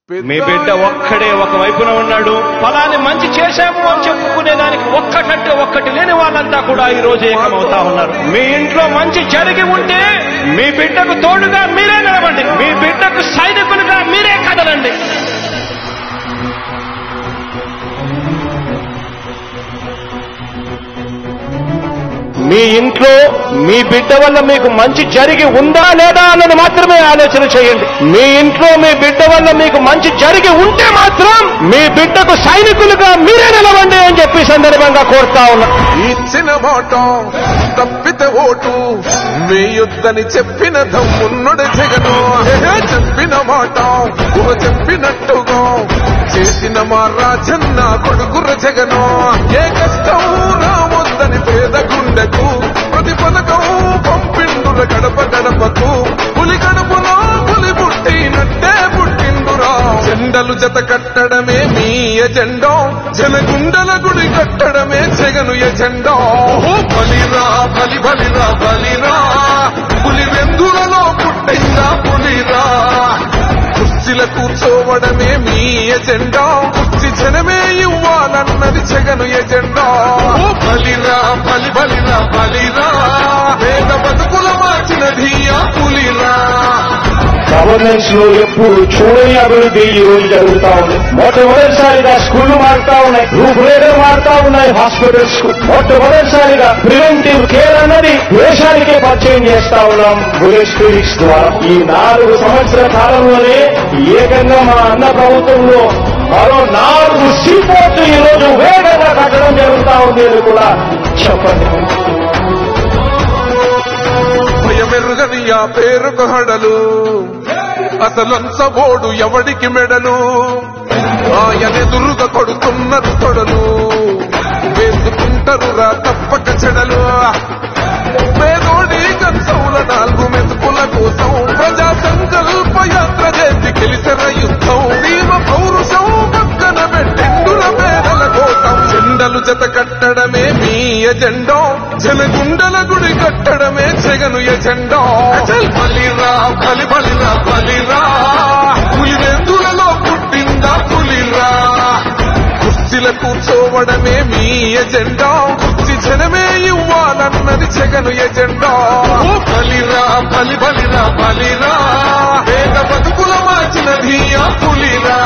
మీ బిడ్డ ఒక్కడే ఒకవైపున ఉన్నాడు. ఫలాన్ని మంచి చేశాము అని చెప్పుకునేదానికి ఒక్కటంటే ఒక్కటి లేని వాళ్ళంతా కూడా ఈ రోజు ఏకమవుతా ఉన్నారు. మీ ఇంట్లో మంచి జరిగి ఉంటే మీ బిడ్డకు తోడుగా మీరే నిలబండి. మీ బిడ్డకు సైనికులుగా మీరే కదలండి. మీ ఇంట్లో మీ బిడ్డ వల్ల మీకు మంచి జరిగి ఉందా లేదా అన్నది మాత్రమే ఆలోచన చేయండి. మీ ఇంట్లో మీ బిడ్డ వల్ల మీకు మంచి జరిగి ఉంటే మాత్రం మీ బిడ్డకు సైనికులుగా మీరే నిలవండి అని చెప్పి సందర్భంగా కోరుతా ఉన్నా. ఇచ్చిన మాట తప్పితే ఓటు మీ యుద్ధని చెప్పిన దమ్మున్నడు జగను. చెప్పిన మాట చెప్పినట్టుగా చేసిన మా రాజన్న కొడుకుర జగను. ఏ కష్టం రావద్దని పేద గుండెకు ప్రతి పథకం పంపిండుర గడప గడపకు. పులి గడపలో పులి పుట్టినట్టే పుట్టిండురా. జెండలు జత కట్టడమే మీ ఎజెండా. జనగుండల గుడి కట్టడమే జగను ఎజెండా. బలిరా బలి బలిరా బలిరా పులి వెందులలో పుట్టిందా పులిరా. కుర్చీల కూర్చోవడమే మీ ఎజెండా. కుర్చీ జనమే ఇవ్వాలన్నది జగను ఎజెండా. బలిరా బలి బలిరా బలిరా పేద బతుకుల మార్చినది ఆ పులిరా. గవర్నెన్స్ లో ఎప్పుడు చూడని అభివృద్ధి ఈ రోజు జరుగుతా ఉంది. మొట్టమొదటిసారిగా స్కూళ్లు మారుతా ఉన్నాయి, రూపురేఖలు మారుతా ఉన్నాయి. హాస్పిటల్స్ కు మొట్టమొదటిసారిగా ప్రివెంటివ్ కేర్ అన్నది దేశానికే పరిచయం చేస్తా ఉన్నాం బుల్లెట్ క్లినిక్స్ ద్వారా. ఈ 4 సంవత్సరాల కాలంలోనే ఏకంగా మా అన్న ప్రభుత్వంలో మరో 4 సీపోర్ట్లు ఈ రోజు వేగంగా కట్టడం జరుగుతా ఉంది అని కూడా చెప్పండి. భయమెరుగని ఆ పేరుకు హడలు అసలంచబోడు ఎవడికి మెడలు. ఆయనెదురుగా కొడుతున్నారు తొడలు వేసుకుంటారు రా తప్పక చెడలు. పేదోడి కంచౌల 4 మెతుకుల కోసం ప్రజా సంకల్ప యాత్ర చేసి గెలిచిన యుద్ధం. దీమ పౌరుషం పక్కన పెట్టిండుల పేదల కోసం. జెండలు జత కట్టడమే మీ ఎజెండా. జనగుండల గుడి కట్టడమే జగను ఎజెండా. బలిరా బలి బలిరా బలిరా పులి వెందులలో పుట్టిందా పులిరా. కుర్చీల కూర్చోవడమే మీ ఎజెండా. కుర్చీ జనమే ఇవ్వాలన్నది జగను ఎజెండా. బలిరా బలి బలిరా బలిరా పేద బతుకుల మార్చినది ఆ పులిరా.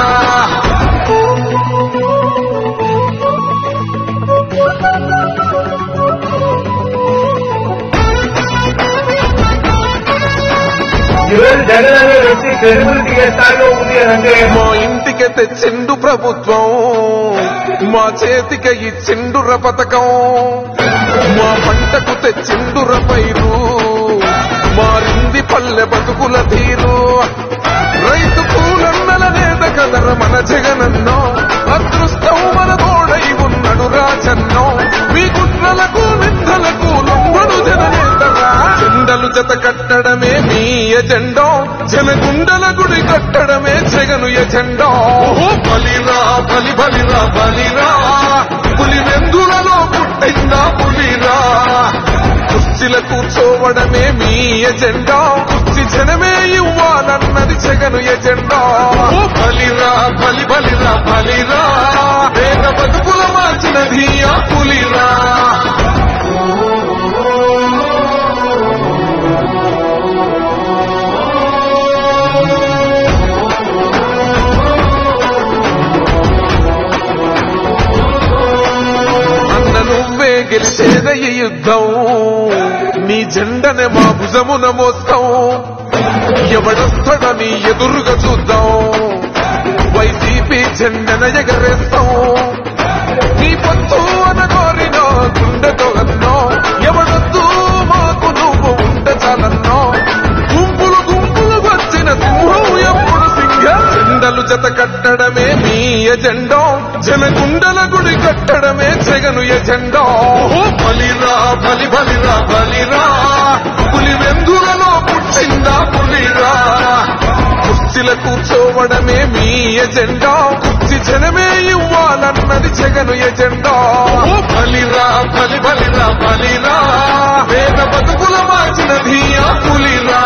జగన్ అనే వ్యక్తి క్రెడిబిలిటీ ఏ స్థాయిలో ఉంది అని అంటే మా ఇంటికి తెచ్చిండు ప్రభుత్వం, మా చేతికి ఇచ్చిండుర పథకం. మా పంటకు తెచ్చిండుర పైరు, మారింది పల్లె బతుకుల తీరు. రైతు కూలన్నల నేత కదర మన జగనన్నో. అదృష్టం మన తోడై ఉన్నడు రాజన్నో. మీ కుట్రలకు నిందలకు లొంగడు జననేతరా. జెండలు జత కట్టడమే మీ ఎజెండా. జనగుండల గుడి కట్టడమే జగను ఎజెండా. బలిరా బలి బలిరా బలిరా పులి వెందులలో పుట్టిందా పులిరా. కుర్చీల కూర్చోవడమే మీ ఎజెండా. కుర్చీ జనమే ఇవ్వాలన్నది జగను ఎజెండా. బలిరా బలి బలిరా బలిరా పేద బతుకుల మార్చినది ఆ పులిరా. నువ్వే గెలిచేద ఈ యుద్ధం. నీ జెండనే మా భుజమున మోస్తాం. ఎవడొస్తాడని ఎదురుగా చూద్దాం. వైసీపీ జెండన ఎగరేస్తాం. నీ పొత్తు అనగోరిన గుండెతో అన్నో. ఎవడొద్దు మాకు నువ్వు ఉంటే చాలన్నో. గుంపులు గుంపులు వచ్చిన సింహం ఎప్పుడు సింహ. జెండలు జత కట్టడమే మీ ఎజెండా. జనగుండల గుడి కట్టడమే జగను ఎజెండా. బలిరా బలి బలిరా బలిరా పులి వెందులలో పుట్టిందా పులిరా. కుర్చీల కూర్చోవడమే మీ ఎజెండా. కుర్చీ జనమే ఇవ్వాలన్నది జగను ఎజెండా. బలిరా బలి బలిరా బలిరా పేద బతుకుల మార్చినది ఆ పులిరా.